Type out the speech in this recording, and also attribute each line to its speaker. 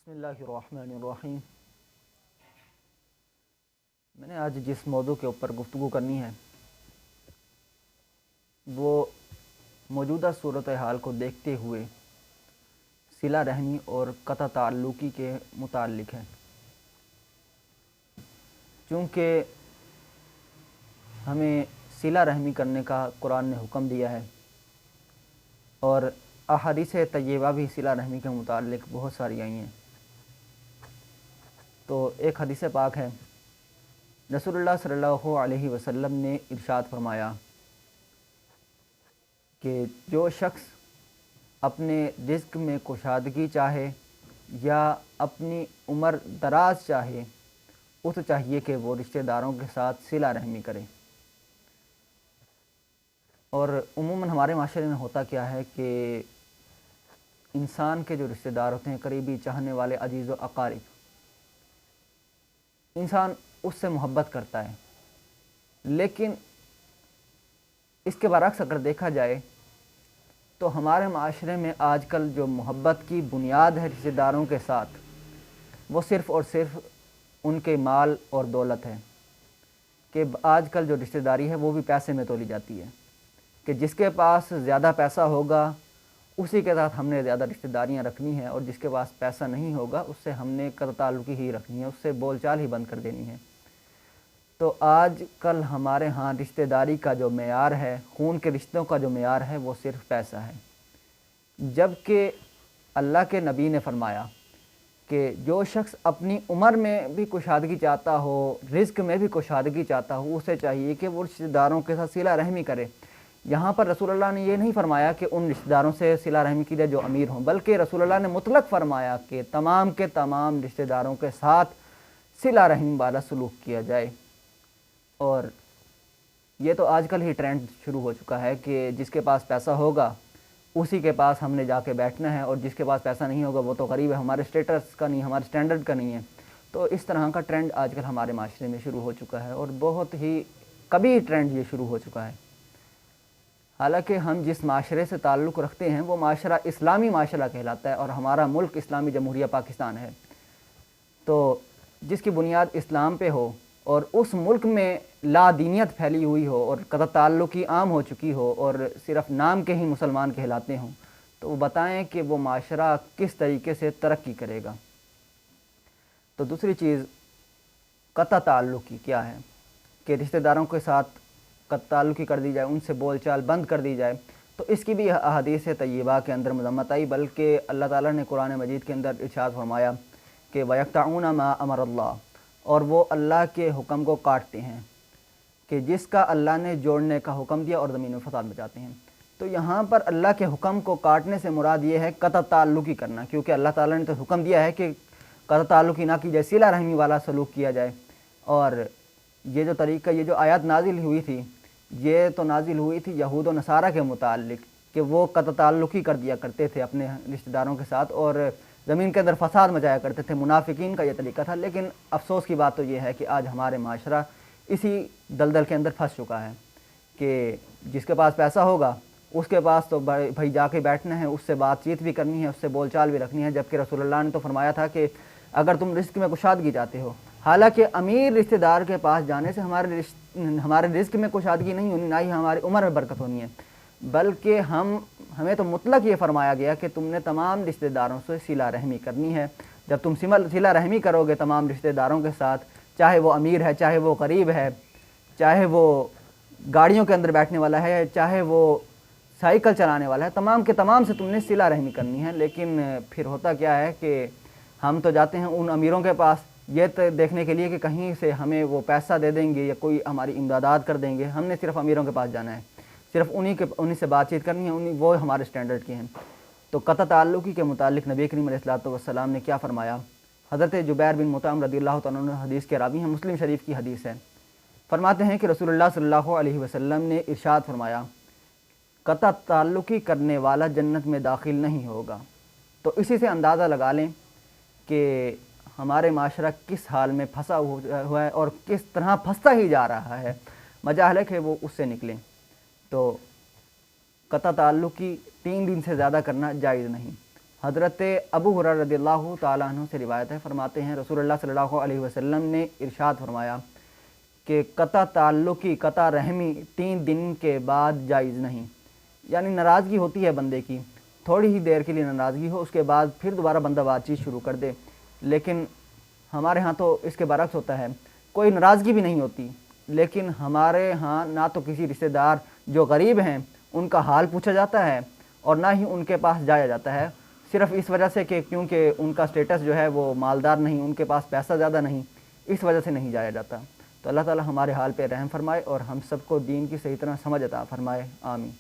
Speaker 1: بسم اللہ الرحمن الرحیم۔ میں نے آج جس موضوع کے اوپر گفتگو کرنی ہے وہ موجودہ صورتحال کو دیکھتے ہوئے صلہ رحمی اور قطع تعلقی کے متعلق ہے، چونکہ ہمیں صلہ رحمی کرنے کا قرآن نے حکم دیا ہے اور احادیث طیبہ بھی صلہ رحمی کے متعلق بہت ساری آئی ہیں۔ تو ایک حدیث پاک ہے، رسول اللہ صلی اللہ علیہ وسلم نے ارشاد فرمایا کہ جو شخص اپنے رزق میں کشادگی چاہے یا اپنی عمر دراز چاہے، اسے چاہیے کہ وہ رشتہ داروں کے ساتھ صلہ رحمی کرے۔ اور عموماً ہمارے معاشرے میں ہوتا کیا ہے کہ انسان کے جو رشتہ دار ہوتے ہیں، قریبی چاہنے والے عزیز و اقارب، انسان اس سے محبت کرتا ہے، لیکن اس کے برعکس اگر دیکھا جائے تو ہمارے معاشرے میں آج کل جو محبت کی بنیاد ہے رشتہ داروں کے ساتھ، وہ صرف اور صرف ان کے مال اور دولت ہے، کہ آج کل جو رشتہ داری ہے وہ بھی پیسے میں تولی جاتی ہے، کہ جس کے پاس زیادہ پیسہ ہوگا اسی کے ساتھ ہم نے زیادہ رشتہ داریاں رکھنی ہیں، اور جس کے پاس پیسہ نہیں ہوگا اس سے ہم نے قطع تعلقی ہی رکھنی ہے، اس سے بول چال ہی بند کر دینی ہے۔ تو آج کل ہمارے ہاں رشتہ داری کا جو معیار ہے، خون کے رشتوں کا جو معیار ہے، وہ صرف پیسہ ہے، جبکہ اللہ کے نبی نے فرمایا کہ جو شخص اپنی عمر میں بھی کشادگی چاہتا ہو، رزق میں بھی کشادگی چاہتا ہو، اسے چاہیے کہ وہ رشتہ داروں کے ساتھ صلہ رحمی کرے۔ یہاں پر رسول اللہ نے یہ نہیں فرمایا کہ ان رشتہ داروں سے صلہ رحمی کیجیے جو امیر ہوں، بلکہ رسول اللہ نے مطلق فرمایا کہ تمام کے تمام رشتہ داروں کے ساتھ صلہ رحمی والا سلوک کیا جائے۔ اور یہ تو آج کل ہی ٹرینڈ شروع ہو چکا ہے کہ جس کے پاس پیسہ ہوگا اسی کے پاس ہم نے جا کے بیٹھنا ہے، اور جس کے پاس پیسہ نہیں ہوگا وہ تو غریب ہے، ہمارے اسٹیٹس کا نہیں، ہمارے اسٹینڈرڈ کا نہیں ہے۔ تو اس طرح کا ٹرینڈ آج کل ہمارے معاشرے میں شروع ہو چکا ہے، اور بہت ہی کبھی ٹرینڈ یہ شروع ہو چکا ہے۔ حالانکہ ہم جس معاشرے سے تعلق رکھتے ہیں وہ معاشرہ اسلامی معاشرہ کہلاتا ہے، اور ہمارا ملک اسلامی جمہوریہ پاکستان ہے، تو جس کی بنیاد اسلام پہ ہو اور اس ملک میں لا دینیت پھیلی ہوئی ہو اور قطع تعلقی عام ہو چکی ہو اور صرف نام کے ہی مسلمان کہلاتے ہوں، تو وہ بتائیں کہ وہ معاشرہ کس طریقے سے ترقی کرے گا۔ تو دوسری چیز قطع تعلقی کیا ہے، کہ رشتہ داروں کے ساتھ قطع تعلقی کر دی جائے، ان سے بول چال بند کر دی جائے، تو اس کی بھی احادیث طیبہ کے اندر مذمت آئی، بلکہ اللہ تعالیٰ نے قرآن مجید کے اندر ارشاد فرمایا کہ وَيَقْطَعُونَ مَا أَمَرَ اللَّهُ، اور وہ اللہ کے حکم کو کاٹتے ہیں، کہ جس کا اللہ نے جوڑنے کا حکم دیا، اور زمین میں فساد مچاتے ہیں۔ تو یہاں پر اللہ کے حکم کو کاٹنے سے مراد یہ ہے قطع تعلقی کرنا، کیونکہ اللہ تعالیٰ نے تو حکم دیا ہے کہ قطع تعلقی نہ کی جائے، صلہ رحمی والا سلوک کیا جائے۔ اور یہ جو طریقہ، یہ جو آیات نازل ہوئی تھی، یہ تو نازل ہوئی تھی یہود و نصارہ کے متعلق، کہ وہ قطع تعلقی کر دیا کرتے تھے اپنے رشتہ داروں کے ساتھ اور زمین کے اندر فساد مچایا کرتے تھے، منافقین کا یہ طریقہ تھا۔ لیکن افسوس کی بات تو یہ ہے کہ آج ہمارے معاشرہ اسی دلدل کے اندر پھنس چکا ہے، کہ جس کے پاس پیسہ ہوگا اس کے پاس تو بھائی جا کے بیٹھنا ہے، اس سے بات چیت بھی کرنی ہے، اس سے بول چال بھی رکھنی ہے، جبکہ رسول اللہ نے تو فرمایا تھا کہ اگر تم رزق میں کشادگی چاہتے ہو، حالانکہ امیر رشتہ دار کے پاس جانے سے ہمارے رزق میں کشادگی نہیں ہونی، نہ ہی ہماری عمر میں برکت ہونی ہے، بلکہ ہمیں تو مطلق یہ فرمایا گیا کہ تم نے تمام رشتہ داروں سے صلہ رحمی کرنی ہے۔ جب تم صلہ رحمی کرو گے تمام رشتہ داروں کے ساتھ، چاہے وہ امیر ہے، چاہے وہ غریب ہے، چاہے وہ گاڑیوں کے اندر بیٹھنے والا ہے، چاہے وہ سائیکل چلانے والا ہے، تمام کے تمام سے تم نے صلہ رحمی کرنی ہے۔ لیکن پھر ہوتا کیا ہے کہ ہم تو جاتے ہیں ان امیروں کے پاس یہ دیکھنے کے لیے کہ کہیں سے ہمیں وہ پیسہ دے دیں گے یا کوئی ہماری امداد کر دیں گے، ہم نے صرف امیروں کے پاس جانا ہے، صرف انہی سے بات چیت کرنی ہے، وہ ہمارے اسٹینڈرڈ کے ہیں۔ تو قطع تعلقی کے متعلق نبی کریم علیہ الصلوۃ والسلام نے کیا فرمایا؟ حضرت جبیر بن مطعم رضی اللہ تعالیٰ عنہ حدیث کے راوی ہیں، مسلم شریف کی حدیث ہے، فرماتے ہیں کہ رسول اللہ صلی اللہ علیہ وسلم نے ارشاد فرمایا قطع تعلقی کرنے والا جنت میں داخل نہیں ہوگا۔ تو اسی سے اندازہ لگا لیں کہ ہمارے معاشرہ کس حال میں پھنسا ہوا ہے اور کس طرح پھنستا ہی جا رہا ہے، مجال ہے کہ وہ اس سے نکلیں۔ تو قطع تعلقی 3 دن سے زیادہ کرنا جائز نہیں، حضرت ابو ہریرہ رضی اللہ تعالیٰ عنہ سے روایت ہے، فرماتے ہیں رسول اللہ صلی اللہ علیہ وسلم نے ارشاد فرمایا کہ قطع تعلقی، قطع رحمی 3 دن کے بعد جائز نہیں، یعنی ناراضگی ہوتی ہے بندے کی، تھوڑی ہی دیر کے لیے ناراضگی ہو، اس کے بعد پھر دوبارہ بندہ بات چیت شروع کر دے، لیکن ہمارے ہاں تو اس کے برعکس ہوتا ہے، کوئی ناراضگی بھی نہیں ہوتی، لیکن ہمارے ہاں نہ تو کسی رشتہ دار جو غریب ہیں ان کا حال پوچھا جاتا ہے اور نہ ہی ان کے پاس جایا جاتا ہے، صرف اس وجہ سے کہ کیونکہ ان کا سٹیٹس جو ہے وہ مالدار نہیں، ان کے پاس پیسہ زیادہ نہیں، اس وجہ سے نہیں جایا جاتا۔ تو اللہ تعالی ہمارے حال پہ رحم فرمائے اور ہم سب کو دین کی صحیح طرح سمجھ عطا فرمائے، آمین۔